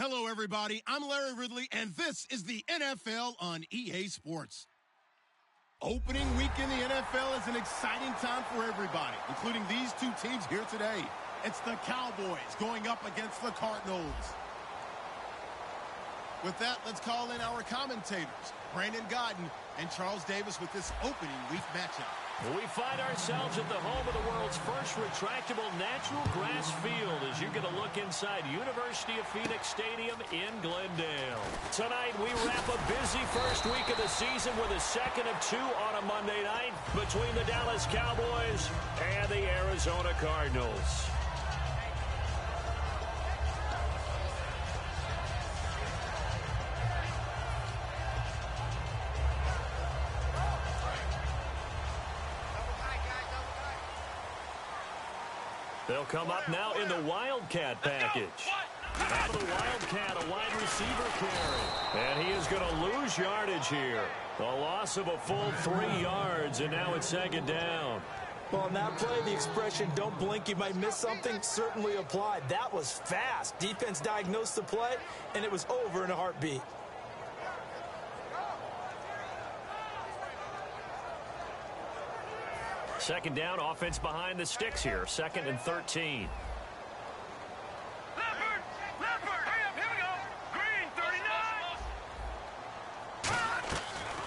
Hello, everybody. I'm Larry Ridley, and this is the NFL on EA Sports. Opening week in the NFL is an exciting time for everybody, including these two teams here today. It's the Cowboys going up against the Cardinals. With that, let's call in our commentators, Brandon Godden and Charles Davis, with this opening week matchup. We find ourselves at the home of the world's first retractable natural grass field as you get a look inside University of Phoenix Stadium in Glendale. Tonight, we wrap a busy first week of the season with a second of two on a Monday night between the Dallas Cowboys and the Arizona Cardinals. They'll come up now in the Wildcat package. Out of the Wildcat, a wide receiver carry. And he is going to lose yardage here. A loss of a full 3 yards, and now it's second down. Well, on that play, the expression, don't blink, you might miss something, certainly applied. That was fast. Defense diagnosed the play, and it was over in a heartbeat. Second down, offense behind the sticks here. Second and 13.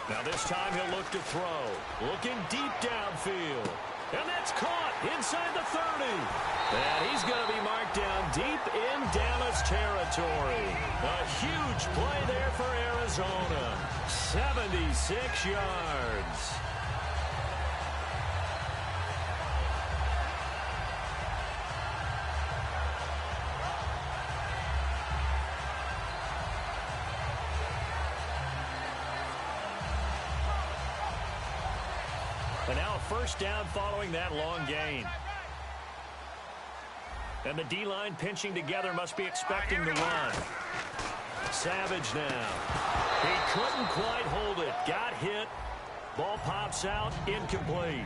Now this time he'll look to throw. Looking deep downfield. And that's caught inside the 30. And he's going to be marked down deep in Dallas territory. A huge play there for Arizona. 76 yards. And now a first down following that long gain. And the D-line pinching together must be expecting the run. Savage now. He couldn't quite hold it. Got hit. Ball pops out. Incomplete.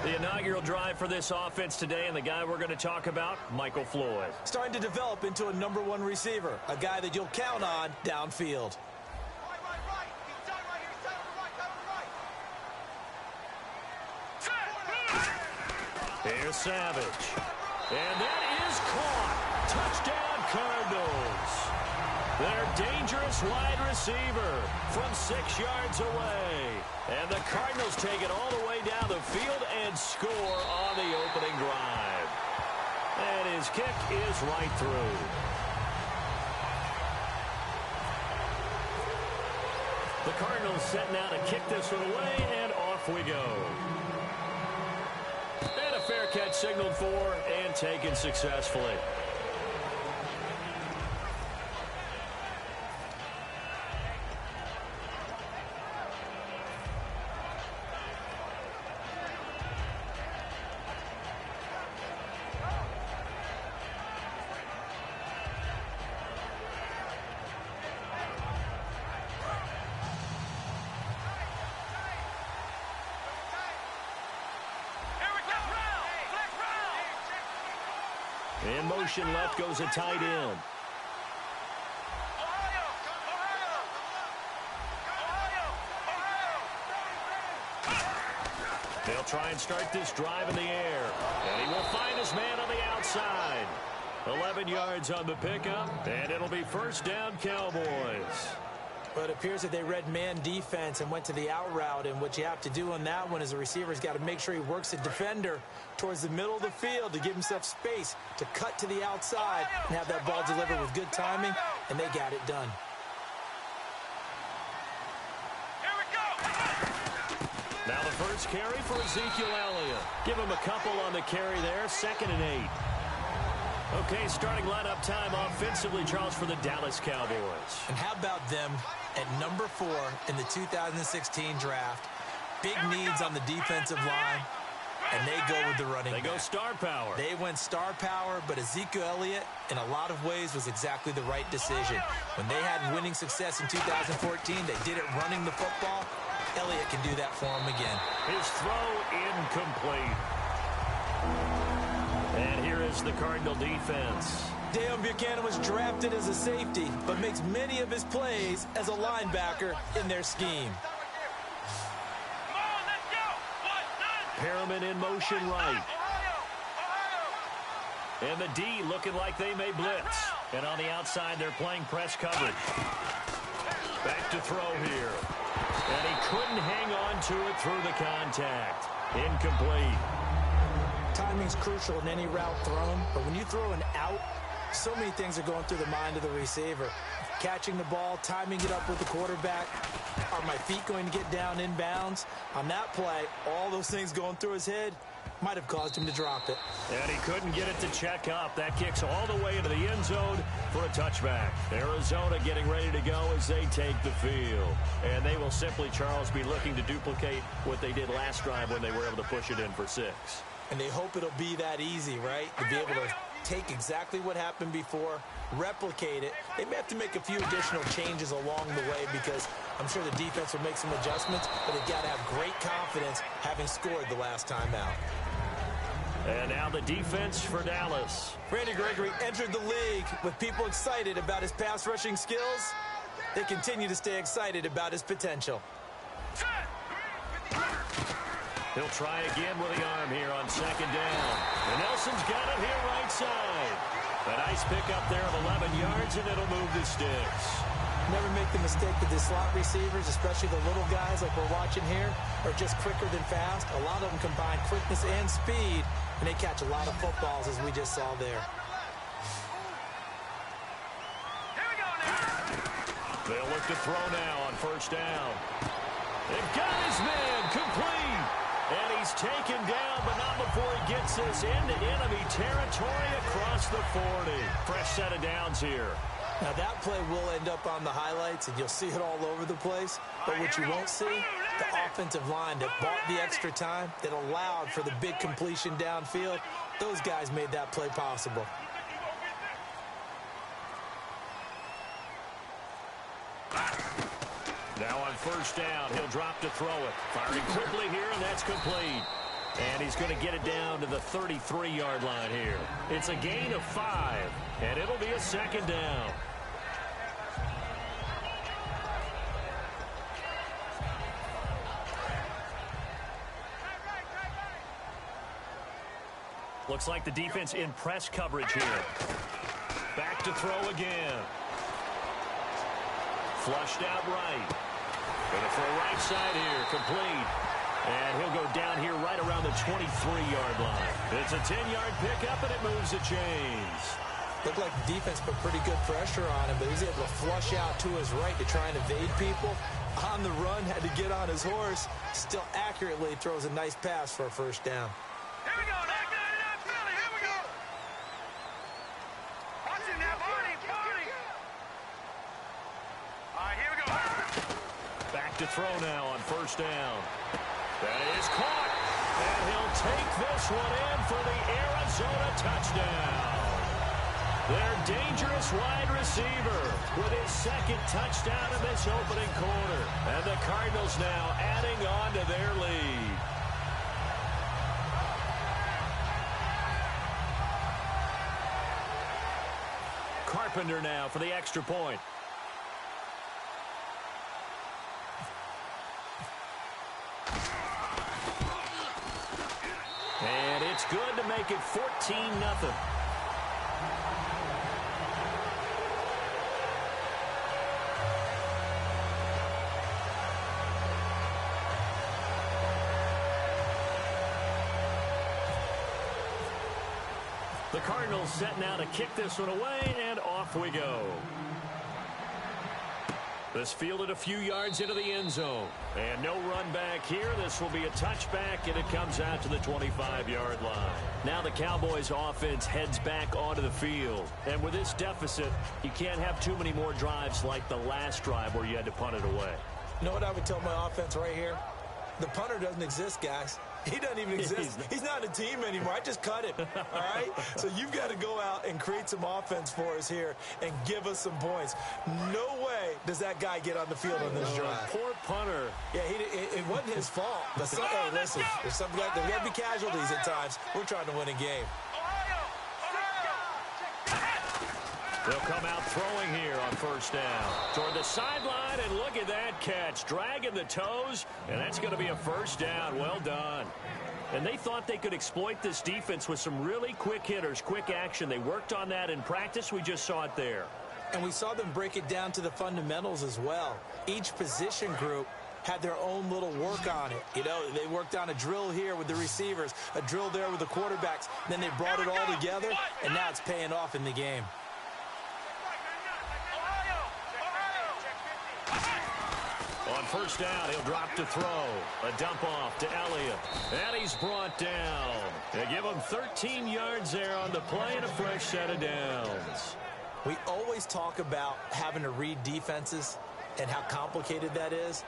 The inaugural drive for this offense today, and the guy we're going to talk about, Michael Floyd. Starting to develop into a #1 receiver, a guy that you'll count on downfield. Here's Savage. And that is caught. Touchdown, Cardinals. Their dangerous wide receiver from 6 yards away. And the Cardinals take it all the way down the field and score on the opening drive. And his kick is right through. The Cardinals setting out to kick this one away, and off we go. And a fair catch signaled for and taken successfully. In motion left goes a tight end. They'll try and start this drive in the air. And he will find his man on the outside. 11 yards on the pickup, and it'll be first down, Cowboys. But it appears that they read man defense and went to the out route, and what you have to do on that one is the receiver's got to make sure he works the defender towards the middle of the field to give himself space to cut to the outside and have that ball delivered with good timing, and they got it done. Now the first carry for Ezekiel Elliott. Give him a couple on the carry there, 2nd and 8. Okay, starting lineup time offensively, Charles, for the Dallas Cowboys. And how about them at number 4 in the 2016 draft? Big needs on the defensive line, and they go with the running back. They go star power. They went star power, but Ezekiel Elliott, in a lot of ways, was exactly the right decision. When they had winning success in 2014, they did it running the football. Elliott can do that for him again. His throw incomplete. And here is the Cardinal defense. Deion Buchanan was drafted as a safety, but makes many of his plays as a linebacker in their scheme. Perriman in motion right. And the D looking like they may blitz. And on the outside, they're playing press coverage. Back to throw here. And he couldn't hang on to it through the contact. Incomplete. Timing's crucial in any route thrown, but when you throw an out, so many things are going through the mind of the receiver. Catching the ball, timing it up with the quarterback. Are my feet going to get down in bounds? On that play, all those things going through his head might have caused him to drop it. And he couldn't get it to check up. That kicks all the way into the end zone for a touchback. Arizona getting ready to go as they take the field. And they will simply, Charles, be looking to duplicate what they did last drive when they were able to push it in for 6. And they hope it'll be that easy, right? To be able to take exactly what happened before, replicate it. They may have to make a few additional changes along the way because I'm sure the defense will make some adjustments, but they've got to have great confidence having scored the last time out. And now the defense for Dallas. Randy Gregory entered the league with people excited about his pass rushing skills. They continue to stay excited about his potential. He'll try again with the arm here on 2nd down. And Nelson's got it here right side. A nice pickup there of 11 yards, and it'll move the sticks. Never make the mistake that the slot receivers, especially the little guys like we're watching here, are just quicker than fast. A lot of them combine quickness and speed, and they catch a lot of footballs, as we just saw there. They'll look to throw now on 1st down. They've got his man complete. And he's taken down, but not before he gets this into enemy territory across the 40. Fresh set of downs here. Now that play will end up on the highlights, and you'll see it all over the place. But what you won't see, the offensive line that bought the extra time, that allowed for the big completion downfield, those guys made that play possible. Now on 1st down, he'll drop to throw it. Firing quickly here, and that's complete. And he's going to get it down to the 33-yard line here. It's a gain of 5, and it'll be a 2nd down. Looks like the defense in press coverage here. Back to throw again. Flushed out right. Going to throw right side here, complete. And he'll go down here right around the 23-yard line. It's a 10-yard pickup, and it moves the chains. Looked like the defense put pretty good pressure on him, but he was able to flush out to his right to try and evade people. On the run, had to get on his horse. Still accurately throws a nice pass for a 1st down. Here we go. Here we go. Watch it now, Barney. All right, here we go. Back to throw now on 1st down. That is caught. And he'll take this one in for the Arizona touchdown. Their dangerous wide receiver with his 2nd touchdown in this opening quarter. And the Cardinals now adding on to their lead. Carpenter now for the extra point. And it's good to make it 14-0. The Cardinals set now to kick this one away, and off we go. This fielded a few yards into the end zone. And no run back here. This will be a touchback, and it comes out to the 25-yard line. Now the Cowboys offense heads back onto the field. And with this deficit, you can't have too many more drives like the last drive where you had to punt it away. You know what I would tell my offense right here? The punter doesn't exist, guys. He doesn't even exist. He's not a team anymore. I just cut him, all right? So you've got to go out and create some offense for us here and give us some points. No way does that guy get on the field on this drive. Poor punter. Yeah, it wasn't his fault. But hey, listen, there's got to be casualties at times. We're trying to win a game. They'll come out throwing here on first down. Toward the sideline, and look at that catch. Dragging the toes, and that's going to be a first down. Well done. And they thought they could exploit this defense with some really quick hitters, quick action. They worked on that in practice. We just saw it there. And we saw them break it down to the fundamentals as well. Each position group had their own little work on it. You know, they worked on a drill here with the receivers, a drill there with the quarterbacks. Then they brought it all together, and now it's paying off in the game. On first down, he'll drop to throw. A dump off to Elliott. And he's brought down. They give him 13 yards there on the play and a fresh set of downs. We always talk about having to read defenses and how complicated that is.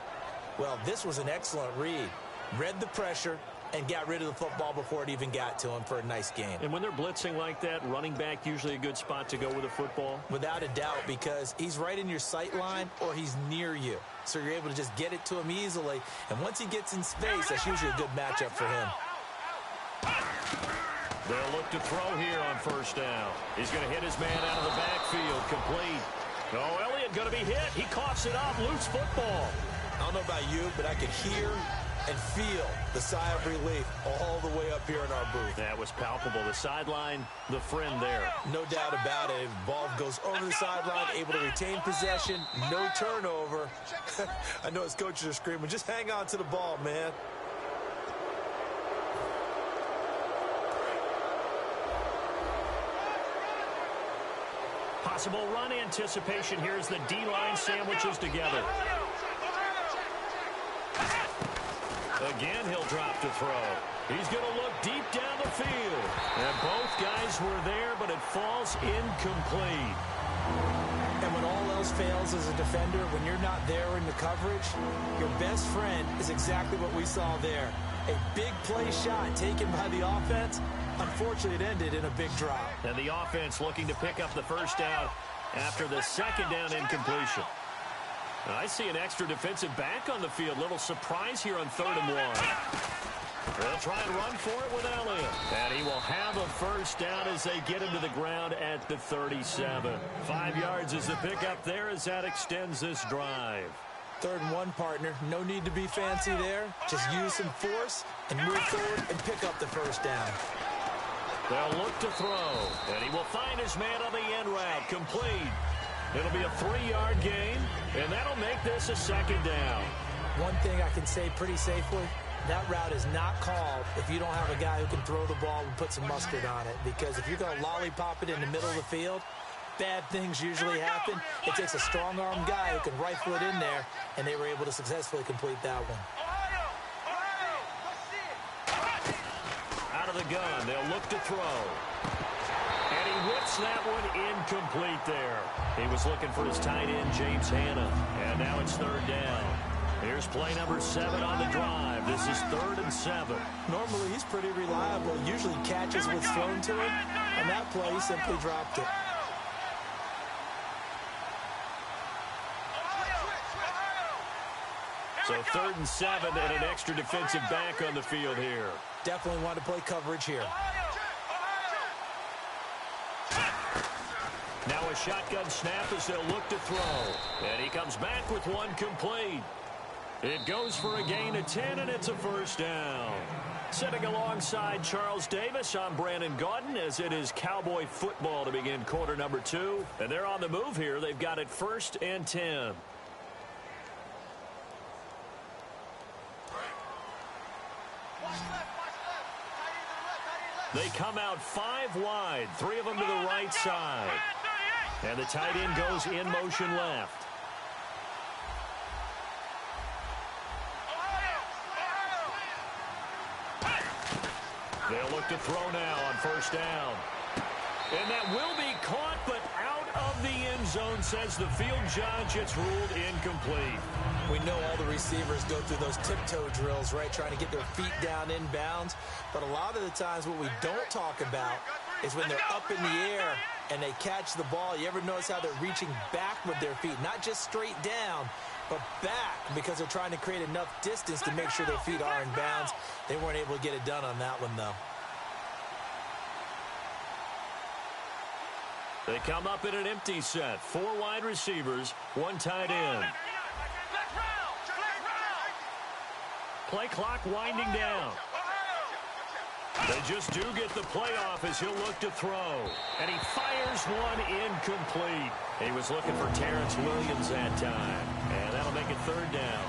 Well, this was an excellent read. Read the pressure and got rid of the football before it even got to him for a nice gain. And when they're blitzing like that, running back usually a good spot to go with a football? Without a doubt, because he's right in your sight line or he's near you. So you're able to just get it to him easily. And once he gets in space, that's usually a good matchup for him. They'll look to throw here on first down. He's going to hit his man out of the backfield. Complete. Oh, Elliott going to be hit. He coughs it up. Loose football. I don't know about you, but I could hear and feel the sigh of relief all the way up here in our booth. That was palpable. The sideline, the friend there. No doubt about it. Ball goes over the sideline, able to retain possession, no turnover. I know his coaches are screaming, just hang on to the ball, man. Possible run anticipation here as the D-line sandwiches together. Again, he'll drop to throw. He's going to look deep down the field. And both guys were there, but it falls incomplete. And when all else fails as a defender, when you're not there in the coverage, your best friend is exactly what we saw there. A big play shot taken by the offense. Unfortunately, it ended in a big drop. And the offense looking to pick up the first down after the second down incompletion. Now, I see an extra defensive back on the field. Little surprise here on 3rd and 1. They'll try and run for it with Elliott. And he will have a first down as they get him to the ground at the 37. 5 yards is the pickup there as that extends this drive. 3rd and 1, partner. No need to be fancy there. Just use some force and move forward and pick up the first down. They'll look to throw. And he will find his man on the end route. Complete. It'll be a 3-yard gain, and that'll make this a second down. One thing I can say pretty safely, that route is not called if you don't have a guy who can throw the ball and put some mustard on it. Because if you're going to lollipop it in the middle of the field, bad things usually happen. It takes a strong-arm guy who can rifle it in there, and they were able to successfully complete that one. Out of the gun, they'll look to throw. And he whips that one incomplete there. He was looking for his tight end, James Hanna. And now it's 3rd down. Here's play number 7 on the drive. This is 3rd and 7. Normally, he's pretty reliable. Usually catches what's thrown to him. And that play, he simply dropped it. So 3rd and 7 and an extra defensive back on the field here. Definitely want to play coverage here. Now a shotgun snap as they'll look to throw. And he comes back with one complete. It goes for a gain of 10, and it's a first down. Sitting alongside Charles Davis, I'm Brandon Gaudin, as it is Cowboy football to begin quarter number 2. And they're on the move here. They've got it 1st and 10. They come out 5 wide, 3 of them to the right side. And the tight end goes in motion left. They'll look to throw now on first down. And that will be caught, but out of the end zone, says the field judge. It's ruled incomplete. We know all the receivers go through those tiptoe drills, right, trying to get their feet down inbounds. But a lot of the times what we don't talk about is when they're up in the air and they catch the ball. You ever notice how they're reaching back with their feet? Not just straight down, but back, because they're trying to create enough distance to make sure their feet are in bounds. They weren't able to get it done on that one, though. They come up in an empty set. 4 wide receivers, 1 tight end. Play clock winding down. They just do get the playoff as he'll look to throw. And he fires one incomplete. He was looking for Terrence Williams that time. And that'll make it 3rd down.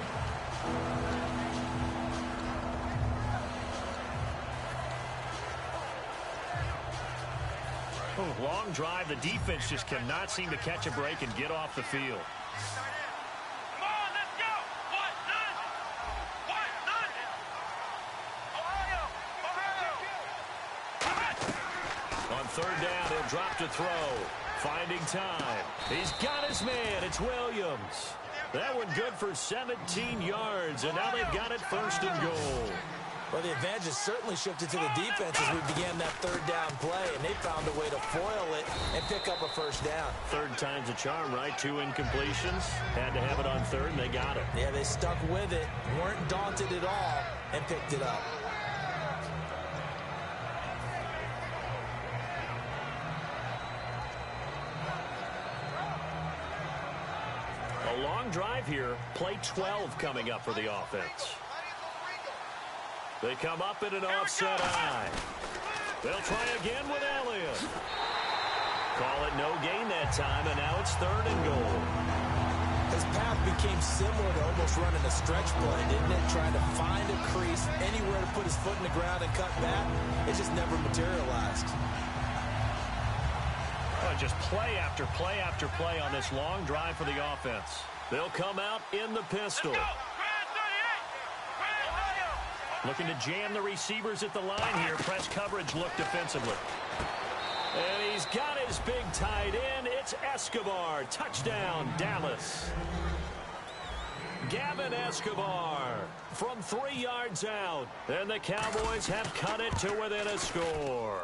Oh, long drive. The defense just cannot seem to catch a break and get off the field. On 3rd down, he'll drop to throw. Finding time. He's got his man. It's Williams. That one good for 17 yards, and now they've got it 1st and goal. Well, the advantage has certainly shifted to the defense as we began that 3rd down play, and they found a way to foil it and pick up a 1st down. 3rd time's a charm, right? 2 incompletions. Had to have it on 3rd, and they got it. Yeah, they stuck with it, weren't daunted at all, and picked it up. A long drive here. Play 12 coming up for the offense. They come up in an offset eye. They'll try again with Elliott. Call it no gain that time, and now it's 3rd and goal. His path became similar to almost running a stretch play, didn't it? Trying to find a crease, anywhere to put his foot in the ground and cut back. It just never materialized. Oh, just play after play after play on this long drive for the offense. They'll come out in the pistol. Looking to jam the receivers at the line here. Press coverage look defensively. And he's got his big tight end. It's Escobar. Touchdown, Dallas. Gavin Escobar from 3 yards out. And the Cowboys have cut it to within a score.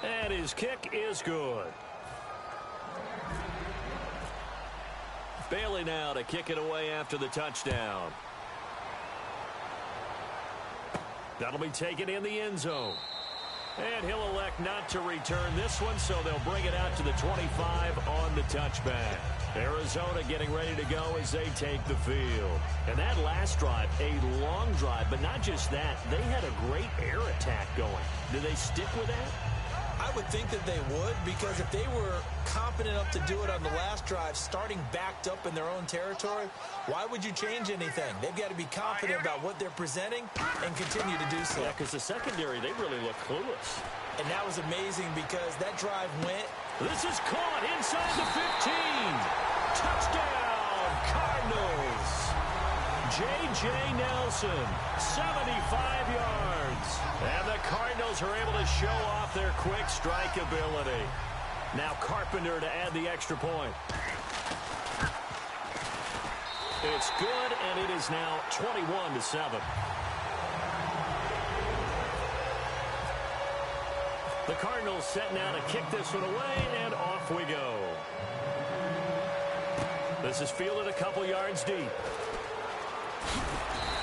And his kick is good. Bailey now to kick it away after the touchdown. That'll be taken in the end zone. And he'll elect not to return this one, so they'll bring it out to the 25 on the touchback. Arizona getting ready to go as they take the field. And that last drive, a long drive, but not just that. They had a great air attack going. Do they stick with that? I would think that they would, because if they were confident enough to do it on the last drive, starting backed up in their own territory, why would you change anything? They've got to be confident about what they're presenting and continue to do so. Yeah, because the secondary, they really look clueless. And that was amazing because that drive went. This is caught inside the 15. Touchdown, Cardinals. J.J. Nelson, 75 yards. And the Cardinals are able to show off their quick strike ability. Now Carpenter to add the extra point. It's good, and it is now 21-7. The Cardinals set now to kick this one away, and off we go. This is fielded a couple yards deep.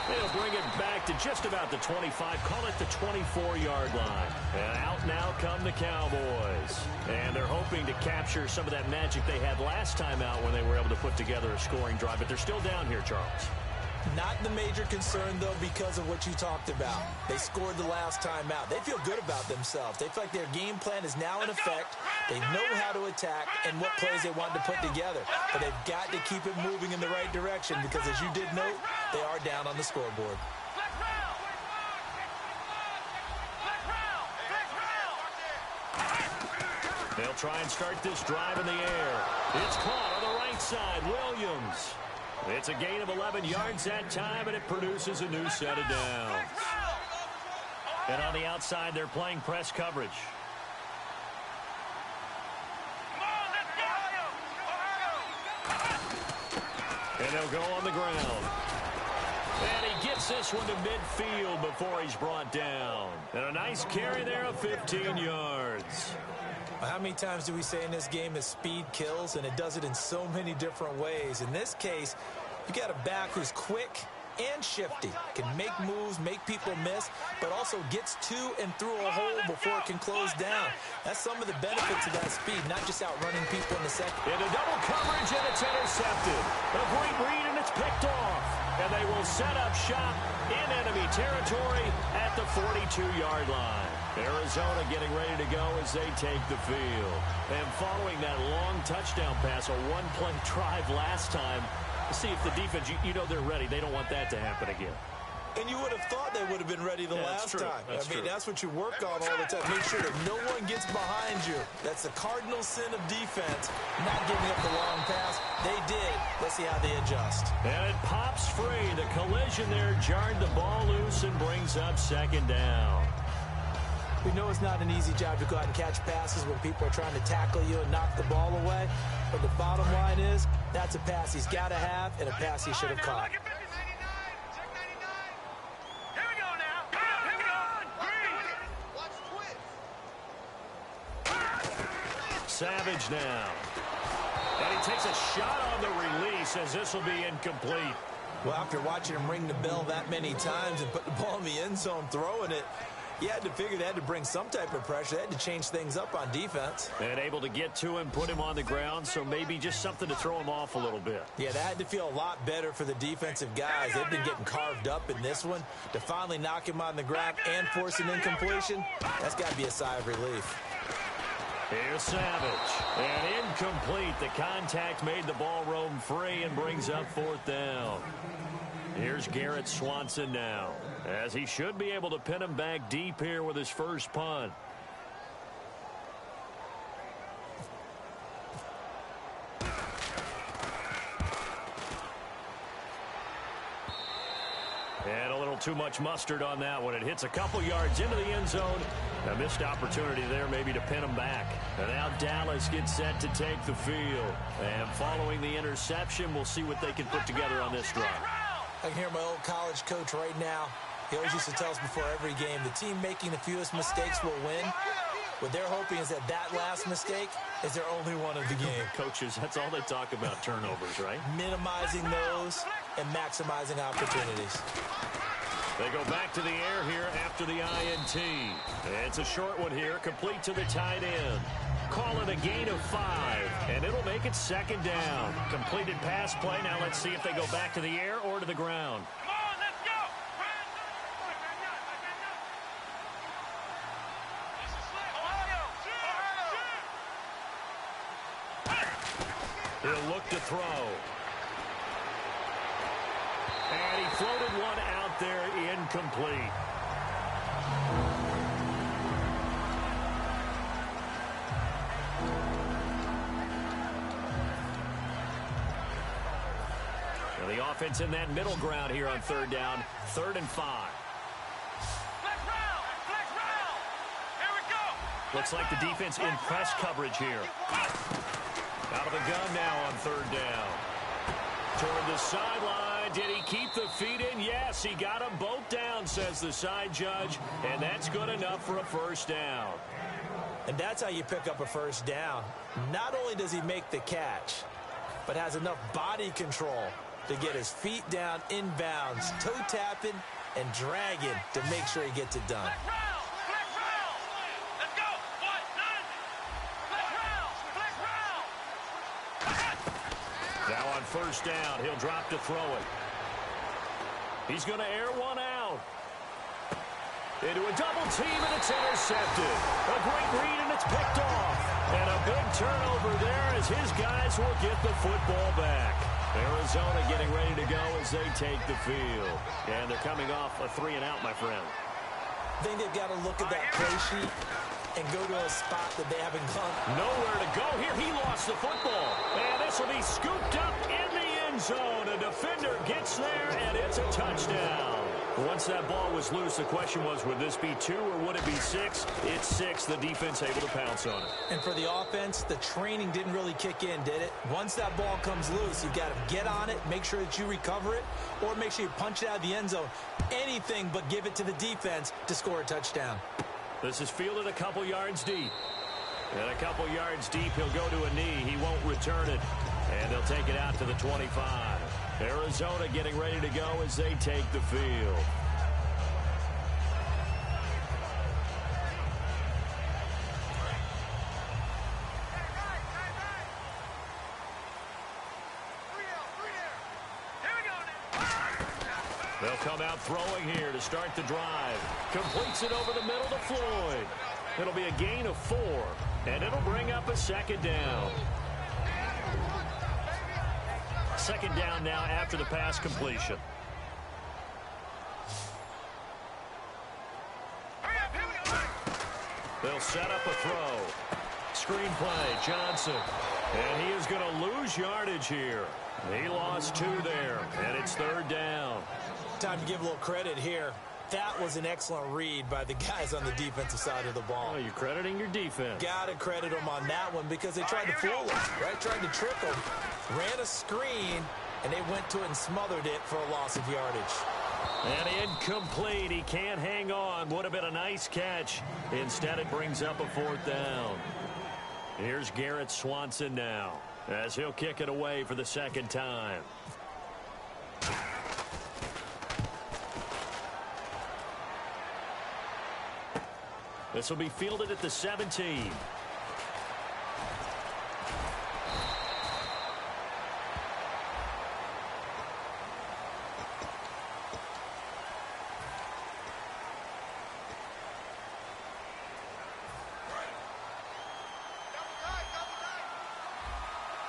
They'll bring it back to just about the 25, call it the 24-yard line. And out now come the Cowboys. And they're hoping to capture some of that magic they had last time out when they were able to put together a scoring drive. But they're still down here, Charles. Not the major concern, though, because of what you talked about. They scored the last time out. They feel good about themselves. They feel like their game plan is now in effect. They know how to attack and what plays they want to put together. But they've got to keep it moving in the right direction because, as you did note, they are down on the scoreboard. They'll try and start this drive in the air. It's caught on the right side. Williams. It's a gain of 11 yards that time, and it produces a new set of downs. And on the outside, they're playing press coverage. And they'll go on the ground. And he gets this one to midfield before he's brought down. And a nice carry there of 15 yards. How many times do we say in this game that speed kills, and it does it in so many different ways? In this case, you got a back who's quick, and shifty. Can make moves, make people miss, but also gets to and through a hole before it can close down. That's some of the benefits of that speed, not just outrunning people in the second. Into double coverage, and it's intercepted. A great read, and it's picked off. And they will set up shop in enemy territory at the 42-yard line. Arizona getting ready to go as they take the field. And following that long touchdown pass, a one-play drive last time, see if the defense, you know they're ready. They don't want that to happen again. And you would have thought they would have been ready the last time. That's what you work on all the time. Make sure that no one gets behind you. That's the cardinal sin of defense, not giving up the long pass. They did. Let's see how they adjust. And it pops free. The collision there jarred the ball loose and brings up second down. We know it's not an easy job to go out and catch passes when people are trying to tackle you and knock the ball away. But the bottom line is, that's a pass he's got to have and a pass he should have caught. Here we go now. Here we go. Savage now. And he takes a shot on the release as this will be incomplete. Well, after watching him ring the bell that many times and put the ball in the end zone throwing it, you had to figure they had to bring some type of pressure. They had to change things up on defense. And able to get to him, put him on the ground, so maybe just something to throw him off a little bit. Yeah, that had to feel a lot better for the defensive guys. They've been getting carved up in this one. To finally knock him on the ground and force an incompletion, that's got to be a sigh of relief. Here's Savage. And incomplete. The contact made the ball roam free and brings up fourth down. Here's Garrett Swanson now, as he should be able to pin him back deep here with his first punt. And a little too much mustard on that one. It hits a couple yards into the end zone. A missed opportunity there maybe to pin him back. And now Dallas gets set to take the field. And following the interception, we'll see what they can put together on this drive. I can hear my old college coach right now. He always used to tell us before every game, the team making the fewest mistakes will win. What they're hoping is that that last mistake is their only one of the game. Coaches, that's all they talk about, turnovers, right? Minimizing those and maximizing opportunities. They go back to the air here after the INT. It's a short one here, complete to the tight end. Call it a gain of 5, and it'll make it second down. Completed pass play. Now let's see if they go back to the air or to the ground. Come on, let's go. He'll look to throw. And he floated one out there, incomplete. The offense in that middle ground here on third down, 3rd and 5. Flex round. Here we go. Looks like the defense in press coverage here. Out of the gun now on 3rd down. Toward the sideline. Did he keep the feet in? Yes, he got them both down, says the side judge. And that's good enough for a first down. And that's how you pick up a first down. Not only does he make the catch, but has enough body control to get his feet down inbounds, toe tapping and dragging to make sure he gets it done. Flex round. Let's go. 1, 9. Flex round. Now on first down, he'll drop to throw it. He's going to air one out. Into a double team, and it's intercepted. A great read, and it's picked off. And a big turnover there as his guys will get the football back. Arizona getting ready to go as they take the field. And they're coming off a 3-and-out, my friend. I think they've got to look at that play sheet and go to a spot that they haven't gone. Nowhere to go here. He lost the football. And this will be scooped up in the end zone. A defender gets there, and it's a touchdown. Once that ball was loose, the question was, would this be 2 or would it be 6? It's 6. The defense able to pounce on it. And for the offense, the training didn't really kick in, did it? Once that ball comes loose, you've got to get on it, make sure that you recover it, or make sure you punch it out of the end zone. Anything but give it to the defense to score a touchdown. This is fielded a couple yards deep. And a couple yards deep, he'll go to a knee. He won't return it. And they'll take it out to the 25. Arizona getting ready to go as they take the field. They'll come out throwing here to start the drive. Completes it over the middle to Floyd. It'll be a gain of 4, and it'll bring up a second down. Second down now after the pass completion. They'll set up a throw. Screen play, Johnson. And he is going to lose yardage here. He lost 2 there, and it's third down. Time to give a little credit here. That was an excellent read by the guys on the defensive side of the ball. Oh, you're crediting your defense. Got to credit them on that one because they tried to fool us, right? Tried to trick them. Ran a screen, and they went to it and smothered it for a loss of yardage. And incomplete. He can't hang on. Would have been a nice catch. Instead, it brings up a 4th down. Here's Garrett Swanson now as he'll kick it away for the second time. This will be fielded at the 17.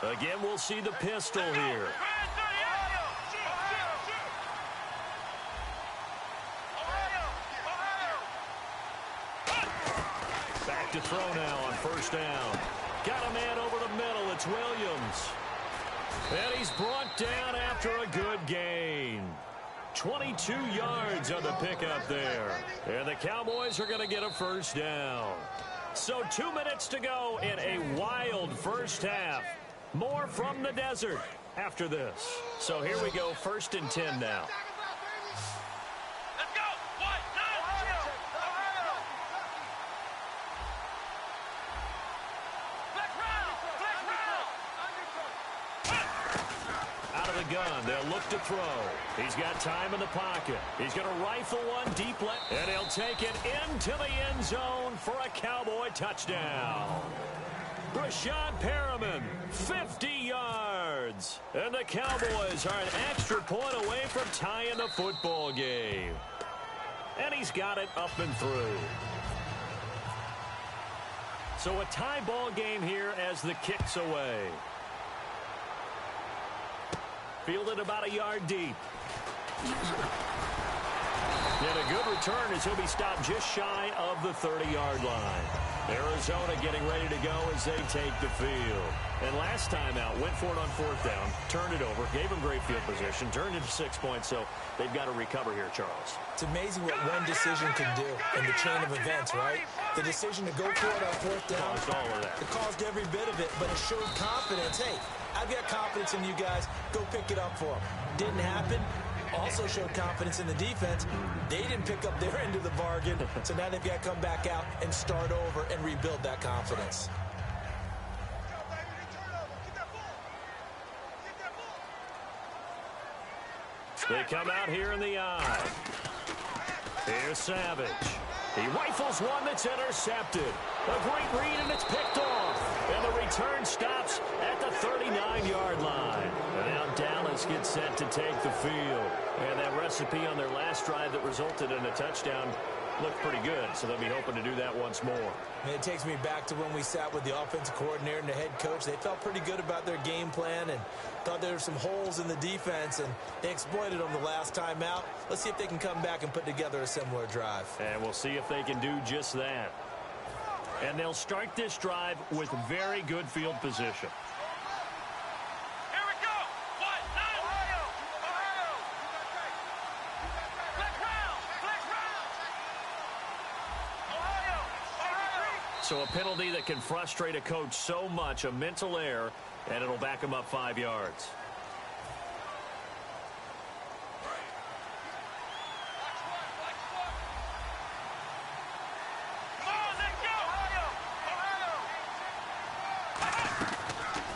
Again, we'll see the pistol here. Back to throw now on first down. Got a man over the middle. It's Williams. And he's brought down after a good gain. 22 yards on the pickup there. And the Cowboys are going to get a first down. So 2 minutes to go in a wild first half. More from the desert after this. So here we go, 1st and 10 now. Let's go. What? Out of the gun, they'll look to throw. He's got time in the pocket. He's going to rifle one deep left, and he'll take it into the end zone for a Cowboy touchdown. Rashad Perriman, 50 yards. And the Cowboys are an extra point away from tying the football game. And he's got it up and through. So a tie ball game here as the kick's away. Fielded about a yard deep. And a good return as he'll be stopped just shy of the 30-yard line. Arizona getting ready to go as they take the field. And last time out, went for it on 4th down, turned it over, gave them great field position, turned it to 6 points, so they've got to recover here, Charles. It's amazing what one decision can do in the chain of events, right? The decision to go for it on 4th down. Caused all of that. It caused every bit of it, but it showed confidence. Hey, I've got confidence in you guys. Go pick it up for them. Didn't happen. Also showed confidence in the defense. They didn't pick up their end of the bargain, so now they've got to come back out and start over and rebuild that confidence. They come out here in the eye. Here's Savage. He rifles one that's intercepted. A great read, and it's picked off. And the return stops at the 39-yard line. And now Dallas gets set to take the field. And that recipe on their last drive that resulted in a touchdown looked pretty good, so they'll be hoping to do that once more. And it takes me back to when we sat with the offensive coordinator and the head coach. They felt pretty good about their game plan and thought there were some holes in the defense, and they exploited them the last time out. Let's see if they can come back and put together a similar drive. And we'll see if they can do just that. And they'll start this drive with very good field position. So a penalty that can frustrate a coach so much, a mental error, and it'll back him up 5 yards.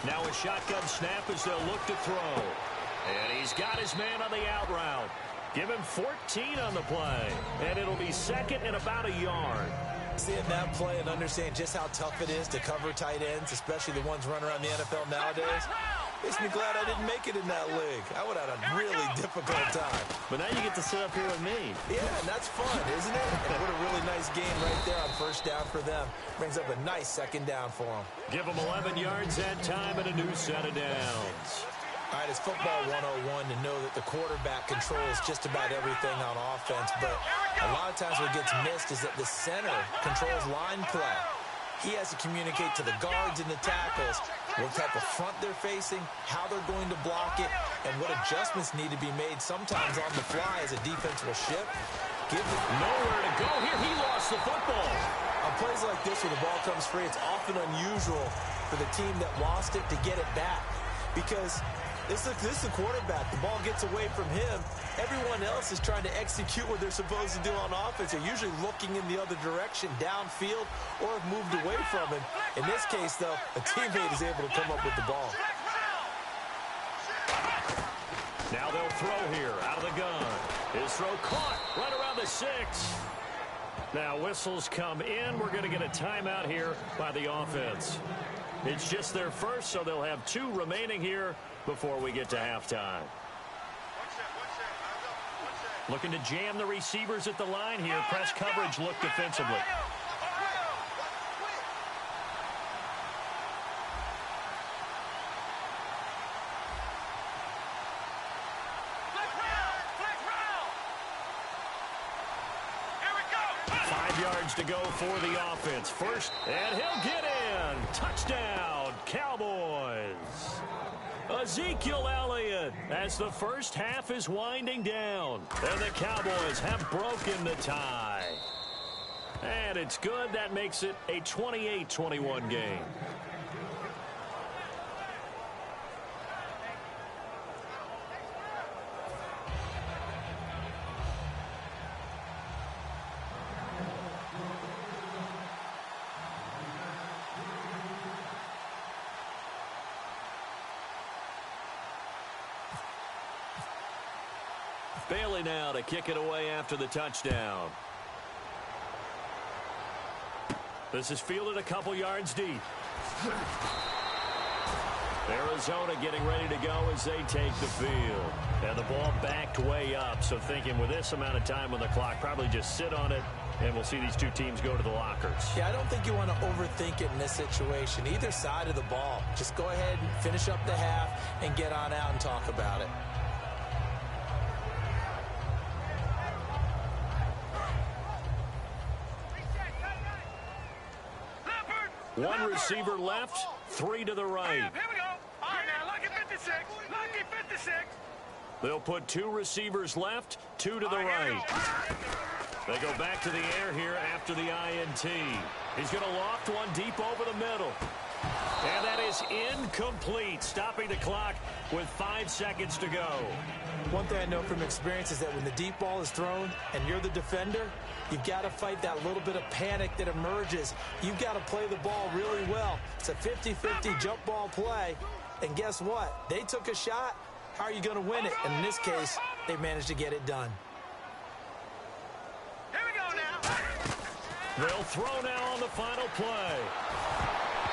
Now a shotgun snap as they'll look to throw. And he's got his man on the out route. Give him 14 on the play. And it'll be second and about a yard. Seeing that play and understand just how tough it is to cover tight ends, especially the ones running around the NFL nowadays, makes me glad I didn't make it in that league. I would have had a really difficult time. But now you get to sit up here with me. Yeah, and that's fun, isn't it? And what a really nice game right there on first down for them. Brings up a nice second down for them. Give them 11 yards that time and a new set of downs. All right, it's football 101 to know that the quarterback controls just about everything on offense, but a lot of times what gets missed is that the center controls line play. He has to communicate to the guards and the tackles what type of front they're facing, how they're going to block it, and what adjustments need to be made sometimes on the fly as a defense will shift. Nowhere to go here. He lost the football. On plays like this where the ball comes free, it's often unusual for the team that lost it to get it back because this is the quarterback. The ball gets away from him. Everyone else is trying to execute what they're supposed to do on offense. They're usually looking in the other direction, downfield, or have moved away from him. In this case, though, a teammate is able to come up with the ball. Now they'll throw here out of the gun. His throw caught right around the 6. Now whistles come in. We're going to get a timeout here by the offense. It's just their first, so they'll have 2 remaining here before we get to halftime. Looking to jam the receivers at the line here. Press coverage look defensively. To go for the offense. First, and he'll get in. Touchdown, Cowboys. Ezekiel Elliott as the first half is winding down. And the Cowboys have broken the tie. And it's good. That makes it a 28-21 game. Bailey now to kick it away after the touchdown. This is fielded a couple yards deep. Arizona getting ready to go as they take the field. And the ball backed way up, so thinking with this amount of time on the clock, probably just sit on it, and we'll see these 2 teams go to the lockers. Yeah, I don't think you want to overthink it in this situation. Either side of the ball. Just go ahead and finish up the half and get on out and talk about it. One receiver left, 3 to the right. Here we go. All right, now, lucky 56. Lucky 56. They'll put 2 receivers left, 2 to the right. They go back to the air here after the INT. He's going to loft one deep over the middle. And that is incomplete, stopping the clock with 5 seconds to go. One thing I know from experience is that when the deep ball is thrown and you're the defender, you've got to fight that little bit of panic that emerges. You've got to play the ball really well. It's a 50-50 jump ball play. And guess what? They took a shot. How are you going to win it? And in this case, they managed to get it done. Here we go now. They'll throw now on the final play.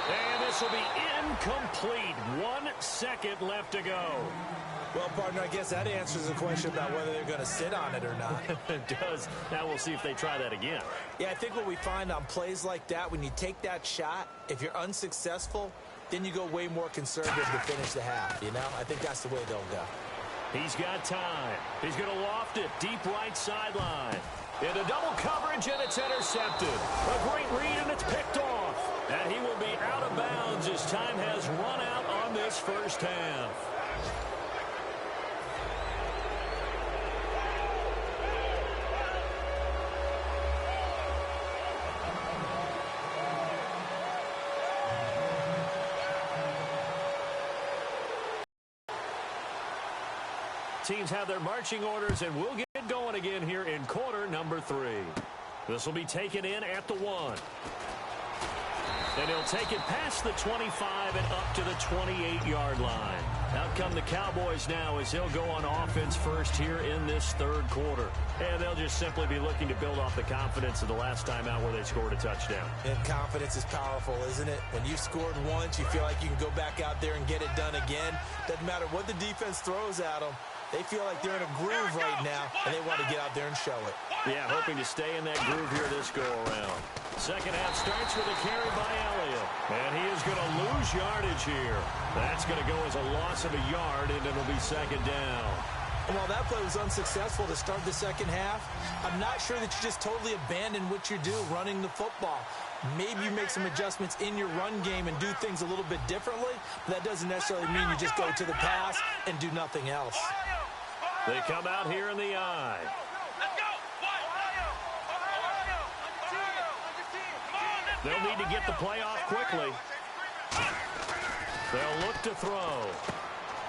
And this will be incomplete. 1 second left to go. Well, partner, I guess that answers the question about whether they're going to sit on it or not. It does. Now we'll see if they try that again. Yeah, I think what we find on plays like that, when you take that shot, if you're unsuccessful, then you go way more conservative to finish the half, you know? I think that's the way they'll go. He's got time. He's going to loft it deep right sideline. Into double coverage, and it's intercepted. A great read, and it's picked off. And he will be out of bounds as time has run out on this first half. Teams have their marching orders, and we'll get going again here in quarter number 3. This will be taken in at the 1. And he'll take it past the 25 and up to the 28-yard line. Out come the Cowboys now as he'll go on offense first here in this third quarter. And they'll just simply be looking to build off the confidence of the last time out where they scored a touchdown. And confidence is powerful, isn't it? When you've scored once, you feel like you can go back out there and get it done again. Doesn't matter what the defense throws at them. They feel like they're in a groove right now, and they want to get out there and show it. Yeah, hoping to stay in that groove here this go-around. Second half starts with a carry by Elliott. And he is going to lose yardage here. That's going to go as a loss of a yard, and it'll be second down. And while that play was unsuccessful to start the second half, I'm not sure that you just totally abandon what you do running the football. Maybe you make some adjustments in your run game and do things a little bit differently, but that doesn't necessarily mean you just go to the pass and do nothing else. They come out here in the eye. They'll need to get the play off quickly. They'll look to throw.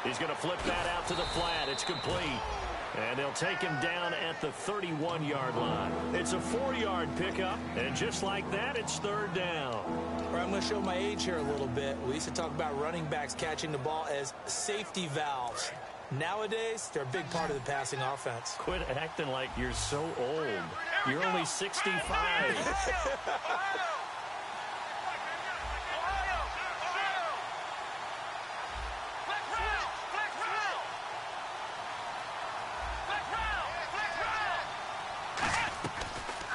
He's going to flip that out to the flat. It's complete. And they'll take him down at the 31-yard line. It's a 4-yard pickup, and just like that, it's third down. I'm going to show my age here a little bit. We used to talk about running backs catching the ball as safety valves. Nowadays, they're a big part of the passing offense. Quit acting like you're so old. You're only 65.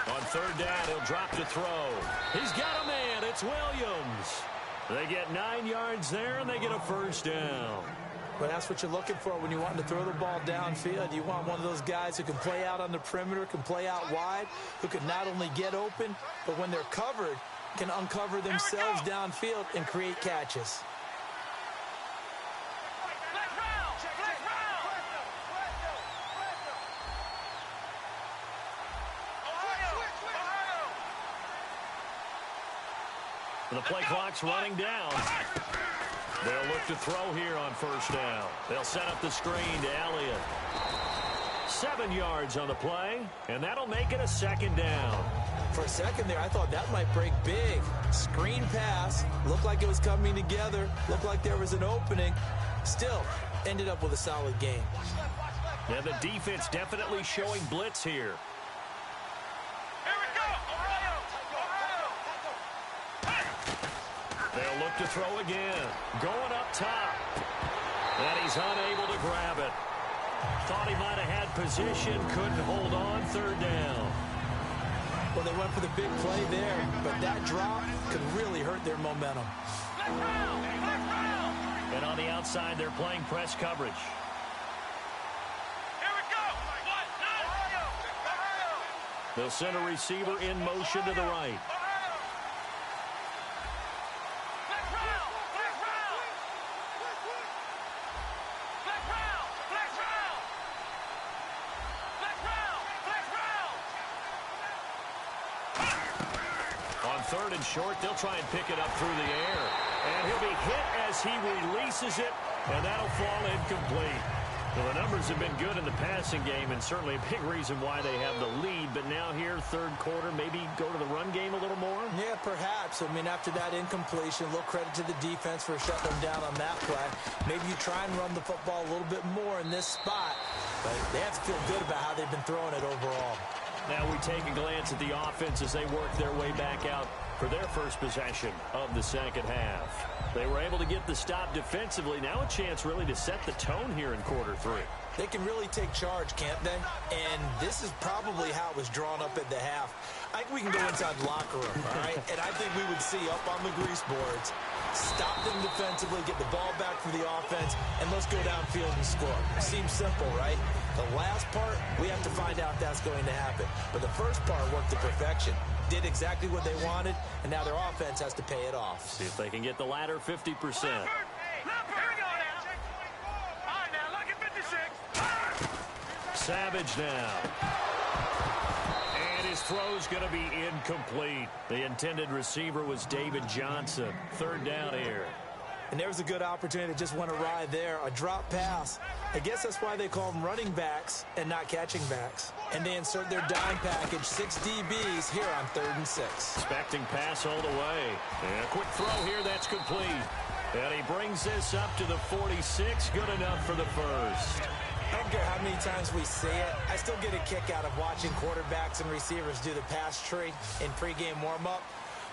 On third down, he'll drop to throw. He's got a man. It's Williams. They get 9 yards there, and they get a first down. Well, that's what you're looking for when you're wanting to throw the ball downfield. You want one of those guys who can play out on the perimeter, can play out wide, who can not only get open, but when they're covered, can uncover themselves downfield and create catches. The play clock's running down. They'll look to throw here on first down. They'll set up the screen to Elliott. 7 yards on the play, and that'll make it a second down. For a second there, I thought that might break big. Screen pass, looked like it was coming together, looked like there was an opening. Still, ended up with a solid game. Yeah, the defense definitely showing blitz here. They'll look to throw again. Going up top. And he's unable to grab it. Thought he might have had position. Couldn't hold on. Third down. Well, they went for the big play there, but that drop could really hurt their momentum. And on the outside, they're playing press coverage. They'll send a receiver in motion to the right. Third and short, they'll try and pick it up through the air. And he'll be hit as he releases it, and that'll fall incomplete. Well, the numbers have been good in the passing game, and certainly a big reason why they have the lead. But now here, third quarter, maybe go to the run game a little more? Yeah, perhaps. I mean, after that incompletion, a little credit to the defense for shutting them down on that play. Maybe you try and run the football a little bit more in this spot. But they have to feel good about how they've been throwing it overall. Now we take a glance at the offense as they work their way back out for their first possession of the second half. They were able to get the stop defensively. Now a chance really to set the tone here in quarter three. They can really take charge, can't they? And this is probably how it was drawn up at the half. I think we can go inside the locker room, all right? And I think we would see up on the grease boards, stop them defensively, get the ball back for the offense, and let's go downfield and score. Seems simple, right? The last part, we have to find out if that's going to happen. But the first part worked to perfection. Did exactly what they wanted, and now their offense has to pay it off. See if they can get the latter 50%. Savage now. And his throw's going to be incomplete. The intended receiver was David Johnson. Third down here. And there was a good opportunity that just went awry there. A drop pass. I guess that's why they call them running backs and not catching backs. And they insert their dime package, 6 DBs here on 3rd and 6. Expecting pass all the way. And a quick throw here, that's complete. And he brings this up to the 46. Good enough for the first. I don't care how many times we see it. I still get a kick out of watching quarterbacks and receivers do the pass tree in pregame warm-up.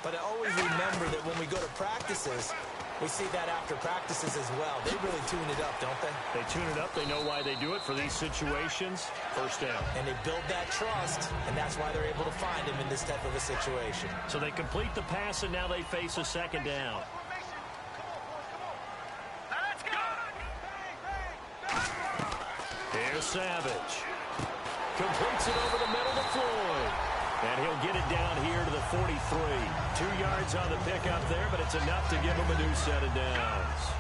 But I always remember that when we go to practices, we see that after practices as well. They really tune it up, don't they? They tune it up. They know why they do it for these situations. First down. And they build that trust, and that's why they're able to find him in this type of a situation. So they complete the pass, and now they face a second down. Here's Savage. Completes it over the middle to Floyd. And he'll get it down here to the 43. 2 yards on the pickup there, but it's enough to give him a new set of downs.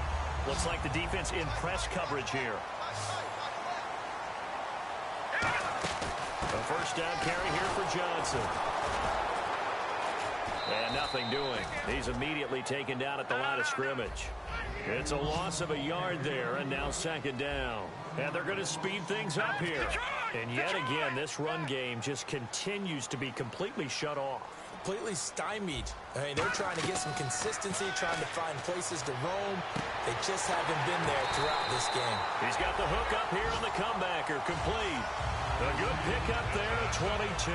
Looks like the defense in press coverage here. A first down carry here for Johnson. And nothing doing. He's immediately taken down at the line of scrimmage. It's a loss of a yard there, and now second down. And they're going to speed things up here. And yet again, this run game just continues to be completely shut off. Completely stymied. I mean, they're trying to get some consistency, trying to find places to roam. They just haven't been there throughout this game. He's got the hook up here on the comebacker, complete. A good pickup there at 22.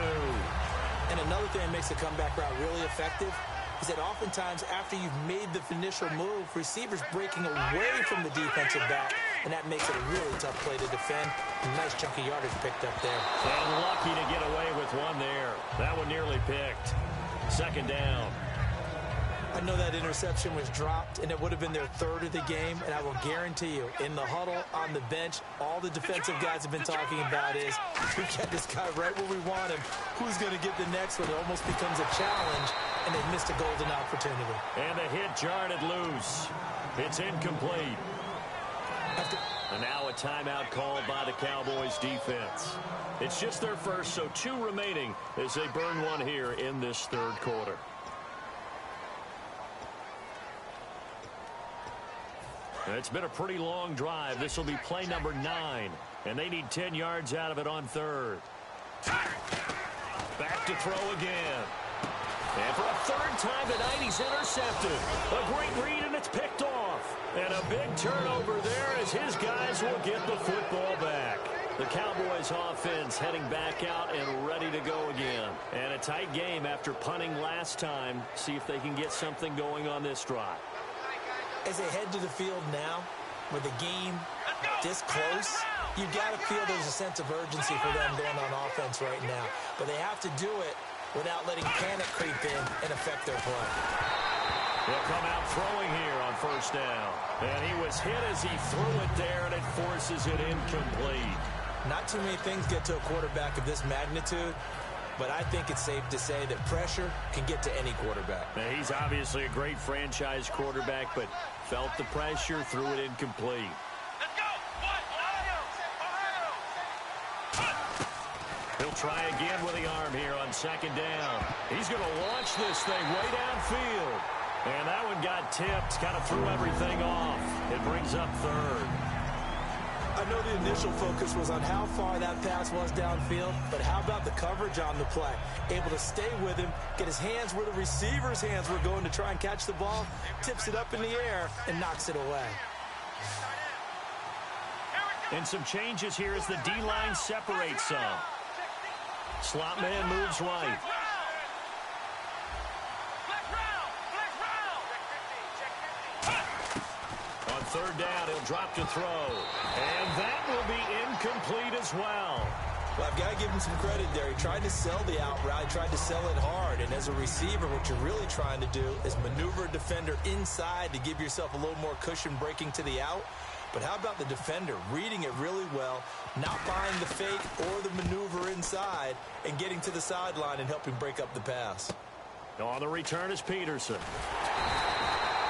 And another thing that makes the comeback route really effective is that oftentimes after you've made the initial move, receivers breaking away from the defensive back, and that makes it a really tough play to defend. A nice chunk of yardage picked up there. And lucky to get away with one there. That one nearly picked. Second down. I know that interception was dropped, and it would have been their third of the game, and I will guarantee you, in the huddle, on the bench, all the defensive guys have been talking about is, we get this guy right where we want him. Who's going to get the next one? It almost becomes a challenge, and they missed a golden opportunity. And the hit jarred loose. It's incomplete. And now a timeout called by the Cowboys defense. It's just their first, so 2 remaining as they burn one here in this third quarter. It's been a pretty long drive. This will be play number 9, and they need 10 yards out of it on third. Back to throw again. And for a third time tonight, he's intercepted. A great read, and it's picked off. And a big turnover there as his guys will get the football back. The Cowboys offense heading back out and ready to go again. And a tight game after punting last time. See if they can get something going on this drive. As they head to the field now, with the game this close, you've got to feel there's a sense of urgency for them going on offense right now. But they have to do it without letting panic creep in and affect their play. He'll come out throwing here on first down. And he was hit as he threw it there, and it forces it incomplete. Not too many things get to a quarterback of this magnitude, but I think it's safe to say that pressure can get to any quarterback. Now, he's obviously a great franchise quarterback, but felt the pressure, threw it incomplete. Let's go! Ohio! He'll try again with the arm here on second down. He's going to launch this thing way downfield. And that one got tipped, kind of threw everything off. It brings up third. I know the initial focus was on how far that pass was downfield, but how about the coverage on the play? Able to stay with him, get his hands where the receiver's hands were going to try and catch the ball, tips it up in the air, and knocks it away. And some changes here as the D-line separates some. Slot man moves right. On third down, he'll drop to throw. And that will be incomplete as well. Well, I've got to give him some credit there. He tried to sell the out route, tried to sell it hard. And as a receiver, what you're really trying to do is maneuver a defender inside to give yourself a little more cushion breaking to the out. But how about the defender reading it really well, not buying the fake or the maneuver inside, and getting to the sideline and helping break up the pass? On the return is Peterson.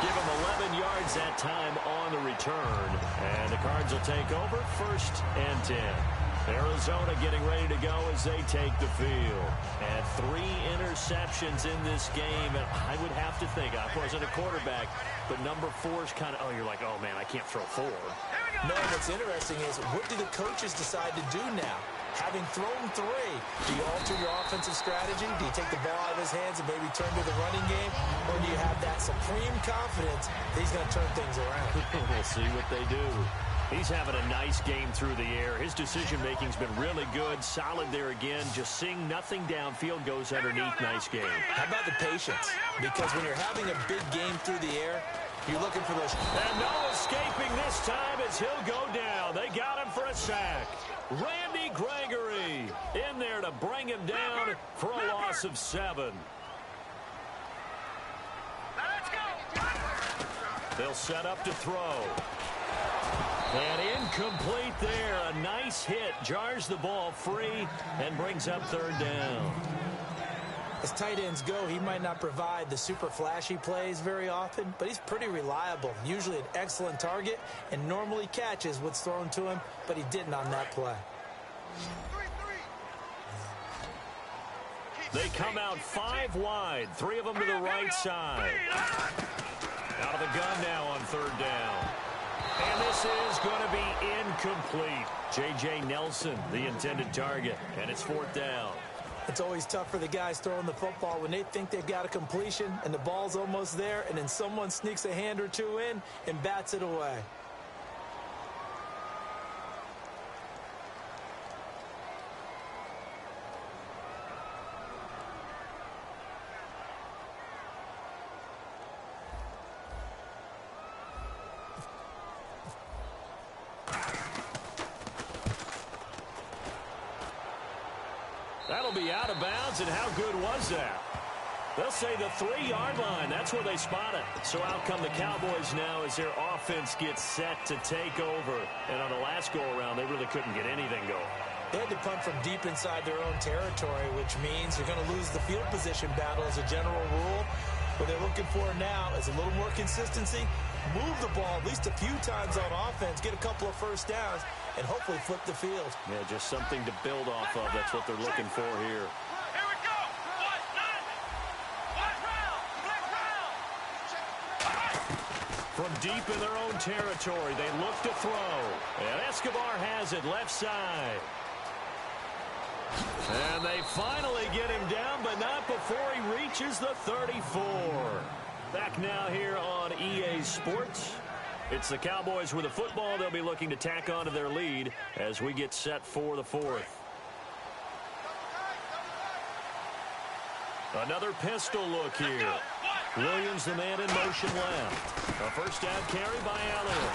Give him 11 yards that time on the return. And the Cards will take over, 1st and 10. Arizona getting ready to go as they take the field. And 3 interceptions in this game. And I would have to think, I wasn't a quarterback, but number 4 is kind of, oh, you're like, oh, man, I can't throw 4. No, what's interesting is, what do the coaches decide to do now? Having thrown 3, do you alter your offensive strategy? Do you take the ball out of his hands and maybe turn to the running game? Or do you have that supreme confidence that he's going to turn things around? We'll see what they do. He's having a nice game through the air. His decision-making's been really good. Solid there again. Just seeing nothing downfield goes underneath. Nice game. How about the patience? Because when you're having a big game through the air, you're looking for those. And no escaping this time as he'll go down. They got him for a sack. Randy Gregory in there to bring him down for a loss of 7. Let's go. They'll set up to throw. And incomplete there. A nice hit. Jars the ball free and brings up 3rd down. As tight ends go, he might not provide the super flashy plays very often, but he's pretty reliable. Usually an excellent target and normally catches what's thrown to him, but he didn't on that play. They come out 5 wide. 3 of them to the right side. Out of the gun now on 3rd down. And this is going to be incomplete. J.J. Nelson, the intended target, and it's 4th down. It's always tough for the guys throwing the football when they think they've got a completion and the ball's almost there, and then someone sneaks a hand or 2 in and bats it away. That'll be out of bounds, and how good was that? They'll say the 3-yard line. That's where they spot it. So out come the Cowboys now as their offense gets set to take over. And on the last go-around, they really couldn't get anything going. They had to punt from deep inside their own territory, which means you're going to lose the field position battle as a general rule. What they're looking for now is a little more consistency, move the ball at least a few times on offense, get a couple of first downs, and hopefully flip the field. Yeah, just something to build off of. That's what they're looking for here. Here we go. From deep in their own territory, they look to throw. And Escobar has it left side. And they finally get him down, but not before he reaches the 34. Back now here on EA Sports. It's the Cowboys with the football. They'll be looking to tack on to their lead as we get set for the 4th. Another pistol look here. Williams, the man in motion left. A first down carry by Elliott.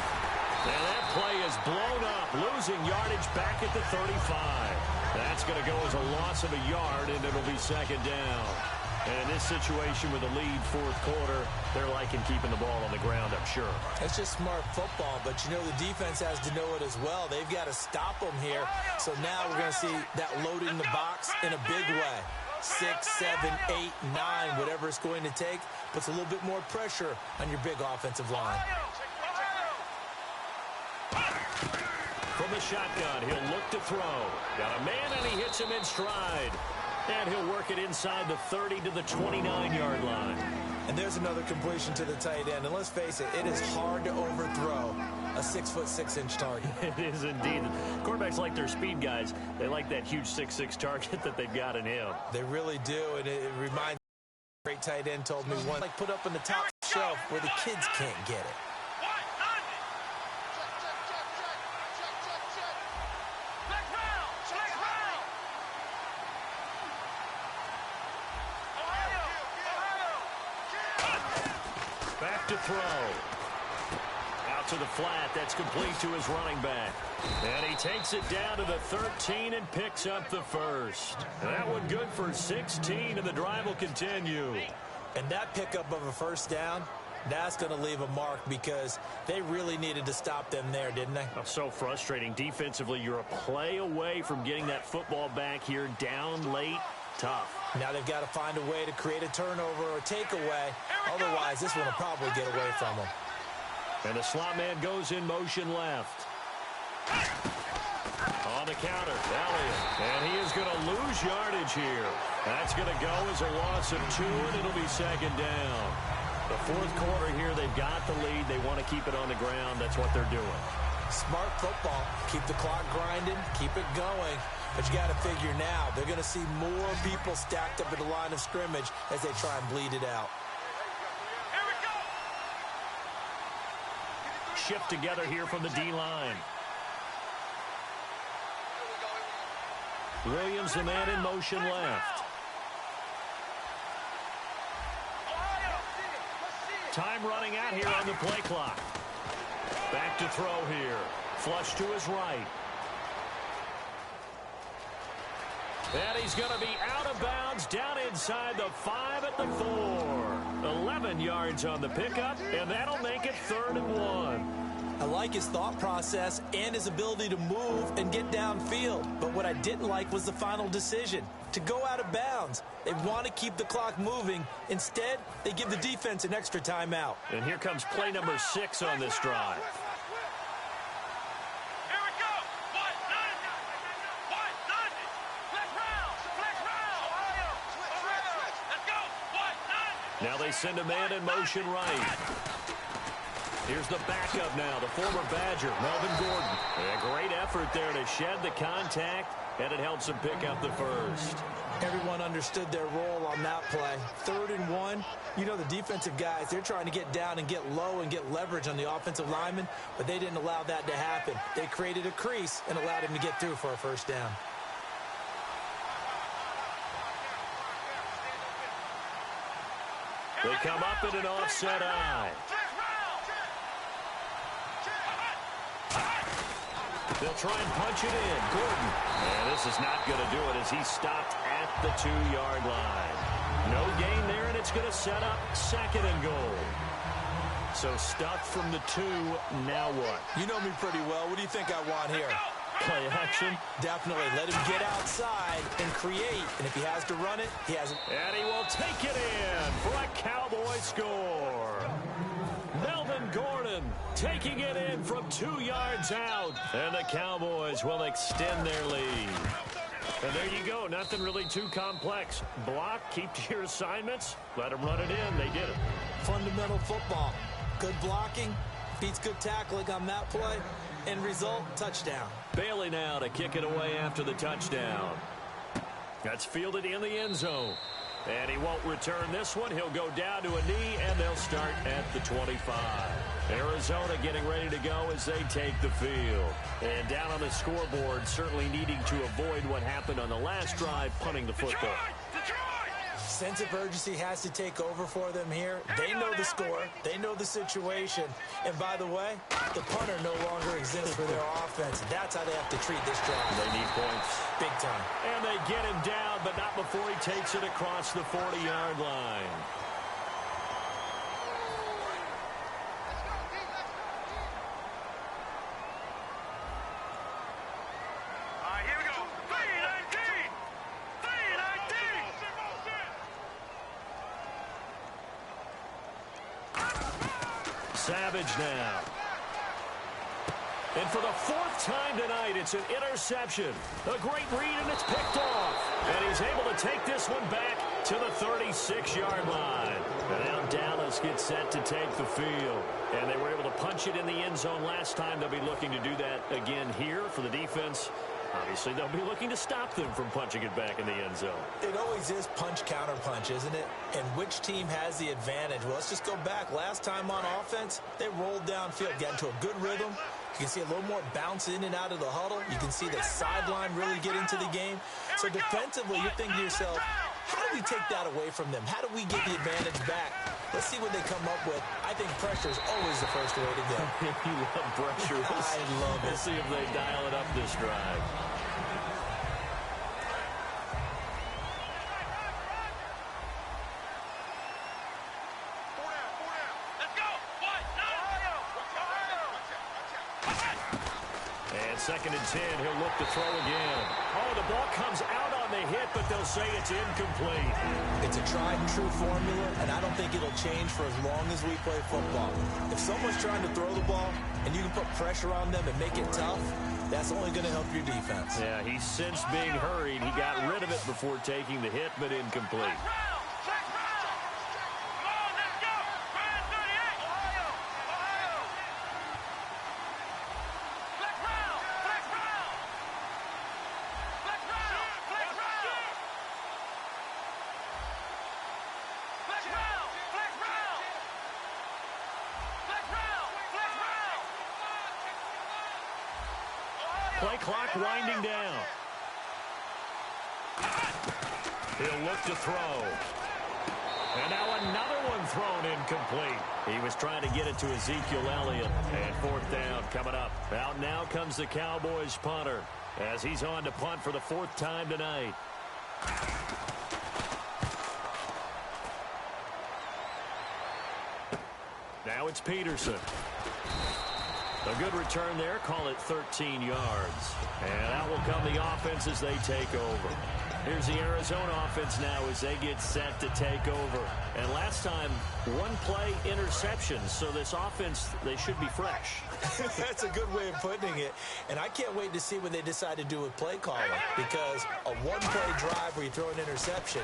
And that play is blown up, losing yardage back at the 35. That's going to go as a loss of a yard, and it'll be 2nd down. And in this situation with the lead 4th quarter, they're liking keeping the ball on the ground, I'm sure. It's just smart football, but you know the defense has to know it as well. They've got to stop them here. So now we're going to see that loading the box in a big way. 6, 7, 8, 9, whatever it's going to take, puts a little bit more pressure on your big offensive line. From the shotgun, he'll look to throw. Got a man, and he hits him in stride. And he'll work it inside the 30 to the 29-yard line. And there's another completion to the tight end. And let's face it, it is hard to overthrow a 6'6" target. It is indeed. Quarterbacks like their speed guys. They like that huge 6'6" target that they've got in him. They really do, and it reminds me, a great tight end told me once, like put up in the top shelf where the kids can't get it. Back to throw. Out to the flat. That's complete to his running back. And he takes it down to the 13 and picks up the first. That one good for 16, and the drive will continue. And that pickup of a first down, that's going to leave a mark because they really needed to stop them there, didn't they? Oh, so frustrating. Defensively, you're a play away from getting that football back here down late. Tough. Now they've got to find a way to create a turnover or takeaway. Otherwise, this one will probably get away from them. And the slot man goes in motion left. On the counter, Elliott. And he is going to lose yardage here. That's going to go as a loss of 2, and it'll be 2nd down. The 4th quarter here, they've got the lead. They want to keep it on the ground. That's what they're doing. Smart football. Keep the clock grinding. Keep it going. But you got to figure now, they're going to see more people stacked up at the line of scrimmage as they try and bleed it out. Shift together here from the D-line. Williams, the man in motion left. Time running out here on the play clock. Back to throw here. Flush to his right. And he's going to be out of bounds down inside the 5 at the 4. 11 yards on the pickup, and that'll make it 3rd and 1. I like his thought process and his ability to move and get downfield. But what I didn't like was the final decision, to go out of bounds. They want to keep the clock moving. Instead, they give the defense an extra timeout. And here comes play number 6 on this drive. Now they send a man in motion right. Here's the backup now, the former Badger, Melvin Gordon. A great effort there to shed the contact, and it helps him pick up the first. Everyone understood their role on that play. 3rd and 1. You know, the defensive guys, they're trying to get down and get low and get leverage on the offensive lineman, but they didn't allow that to happen. They created a crease and allowed him to get through for a first down. They come up in an offset eye. They'll try and punch it in. Gordon. And this is not going to do it as he stopped at the 2-yard line. No gain there, and it's going to set up 2nd and goal. So stuffed from the 2. Now what? You know me pretty well. What do you think I want here? Play action? Definitely. Let him get outside and create. And if he has to run it, he has it. And he will take it in for a Cowboy score. Melvin Gordon taking it in from 2 yards out. And the Cowboys will extend their lead. And there you go. Nothing really too complex. Block, keep to your assignments, let them run it in. They did it. Fundamental football. Good blocking, beats good tackling on that play. End result, touchdown. Bailey now to kick it away after the touchdown. That's fielded in the end zone. And he won't return this one. He'll go down to a knee, and they'll start at the 25. Arizona getting ready to go as they take the field. And down on the scoreboard, certainly needing to avoid what happened on the last drive, punting the football. Sense of urgency has to take over for them here. They know the score. They know the situation. And by the way, the punter no longer exists for their offense. That's how they have to treat this drive. They need points. Big time. And they get him down, but not before he takes it across the 40-yard line. Savage now. And for the 4th time tonight, it's an interception. A great read, and it's picked off. And he's able to take this one back to the 36-yard line. And now Dallas gets set to take the field. And they were able to punch it in the end zone last time. They'll be looking to do that again here for the defense. Obviously, they'll be looking to stop them from punching it back in the end zone. It always is punch-counter-punch, isn't it? And which team has the advantage? Well, let's just go back. Last time on offense, they rolled downfield, got into a good rhythm. You can see a little more bounce in and out of the huddle. You can see the sideline really get into the game. So defensively, you're thinking to yourself, how do we take that away from them? How do we get the advantage back? Let's see what they come up with. I think pressure is always the first way to go. You love pressure. I love it. We'll see if they dial it up this drive. Second and 10, he'll look to throw again. Oh, the ball comes out on the hit, but they'll say it's incomplete. It's a tried-and-true formula, and I don't think it'll change for as long as we play football. If someone's trying to throw the ball, and you can put pressure on them and make it tough, that's only going to help your defense. Yeah, he's since being hurried. He got rid of it before taking the hit, but incomplete. play clock winding down. He'll look to throw. And now another one thrown incomplete. He was trying to get it to Ezekiel Elliott. And fourth down coming up. Out now comes the Cowboys punter as he's on to punt for the fourth time tonight. Now it's Peterson. A good return there. Call it 13 yards. And out will come the offense as they take over. Here's the Arizona offense now as they get set to take over. And last time, one play interception. So this offense, they should be fresh. That's a good way of putting it. And I can't wait to see what they decide to do with play calling. Because a one-play drive where you throw an interception,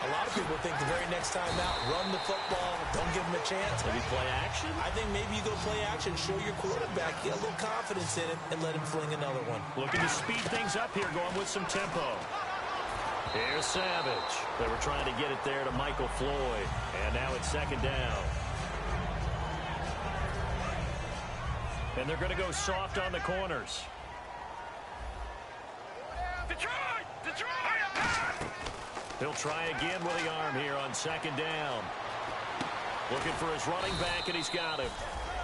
a lot of people think the very next time out, run the football, don't give them a chance. Maybe play action? I think maybe you go play action, show your quarterback, get a little confidence in him, and let him fling another one. Looking to speed things up here, going with some tempo. Here's Savage. They were trying to get it there to Michael Floyd. And now it's second down. And they're going to go soft on the corners. Detroit! Detroit! He'll try again with the arm here on second down. Looking for his running back, and he's got him.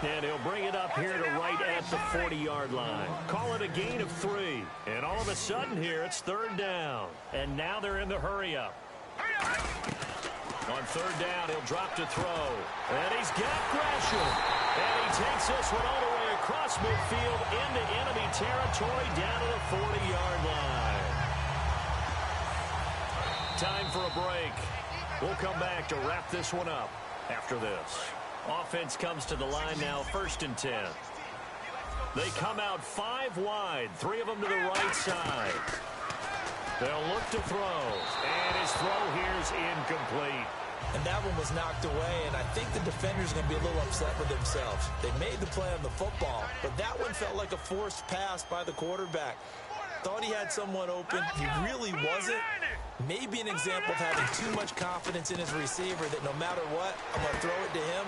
And he'll bring it up here to right at the 40-yard line. Call it a gain of 3. And all of a sudden here, it's third down. And now they're in the hurry-up. On third down, he'll drop to throw. And he's got Gresham. And he takes this one all the way across midfield into enemy territory down to the 40-yard line. Time for a break. We'll come back to wrap this one up after this. Offense comes to the line now, 1st and 10. They come out 5 wide, 3 of them to the right side. They'll look to throw, and his throw here's incomplete. And that one was knocked away, and I think the defenders are going to be a little upset with themselves. They made the play on the football, but that one felt like a forced pass by the quarterback. Thought he had someone open. He really wasn't. Maybe an example of having too much confidence in his receiver that no matter what, I'm going to throw it to him.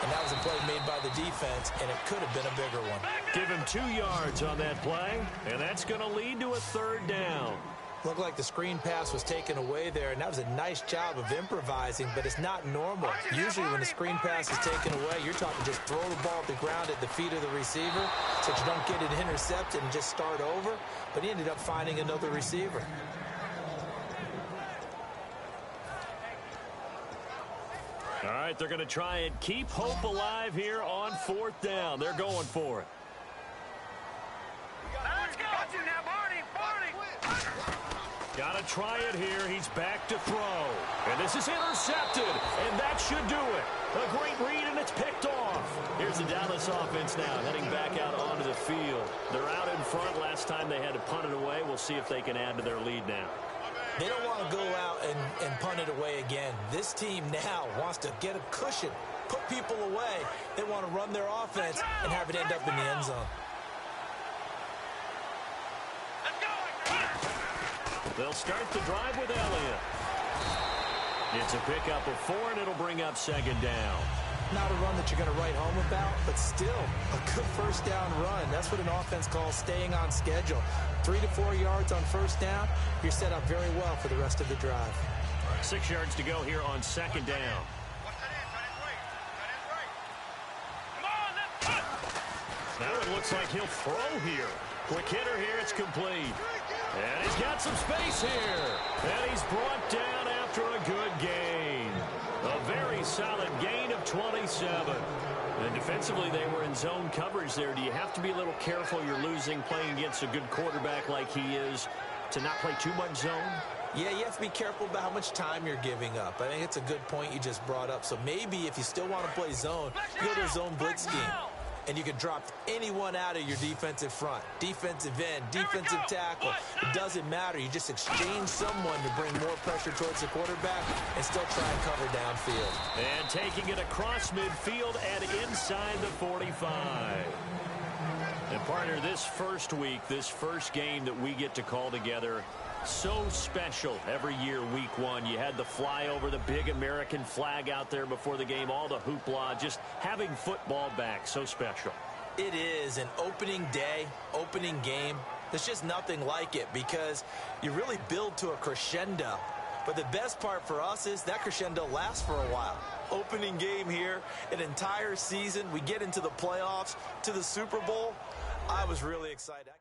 And that was a play made by the defense, and it could have been a bigger one. Give him 2 yards on that play, and that's going to lead to a third down. Looked like the screen pass was taken away there, and that was a nice job of improvising, but it's not normal. Usually when the screen pass is taken away, you're talking just throw the ball at the ground at the feet of the receiver so you don't get it intercepted and just start over. But he ended up finding another receiver. All right, they're going to try and keep hope alive here on 4th down. They're going for it. Let's go! Watch him now, Barney! Got to try it here. He's back to throw. And this is intercepted. And that should do it. A great read, and it's picked off. Here's the Dallas offense now, heading back out onto the field. They're out in front. Last time they had to punt it away. We'll see if they can add to their lead now. They don't want to go out and punt it away again. This team now wants to get a cushion, put people away. They want to run their offense and have it end up in the end zone. They'll start the drive with Elliott. It's a pickup of 4, and it'll bring up second down. Not a run that you're going to write home about, but still a good first down run. That's what an offense calls staying on schedule. 3 to 4 yards on first down, you're set up very well for the rest of the drive. 6 yards to go here on second down. Now it looks like he'll throw here. Quick hitter here, it's complete. And he's got some space here. And he's brought down after a good gain. A very solid gain of 27. And defensively, they were in zone coverage there. Do you have to be a little careful? You're losing, playing against a good quarterback like he is, to not play too much zone? Yeah, you have to be careful about how much time you're giving up. I think it's a good point you just brought up. So maybe if you still want to play zone, you go to a zone blitz scheme. And you can drop anyone out of your defensive front, defensive end, defensive tackle. It doesn't matter. You just exchange someone to bring more pressure towards the quarterback and still try and cover downfield. And taking it across midfield and inside the 45. And partner, this first week, this first game that we get to call together, so special every year, week 1. You had the flyover, the big American flag out there before the game, all the hoopla, just having football back, so special. It is an opening day, opening game. There's just nothing like it because you really build to a crescendo. But the best part for us is that crescendo lasts for a while. Opening game here, an entire season. We get into the playoffs, to the Super Bowl. I was really excited.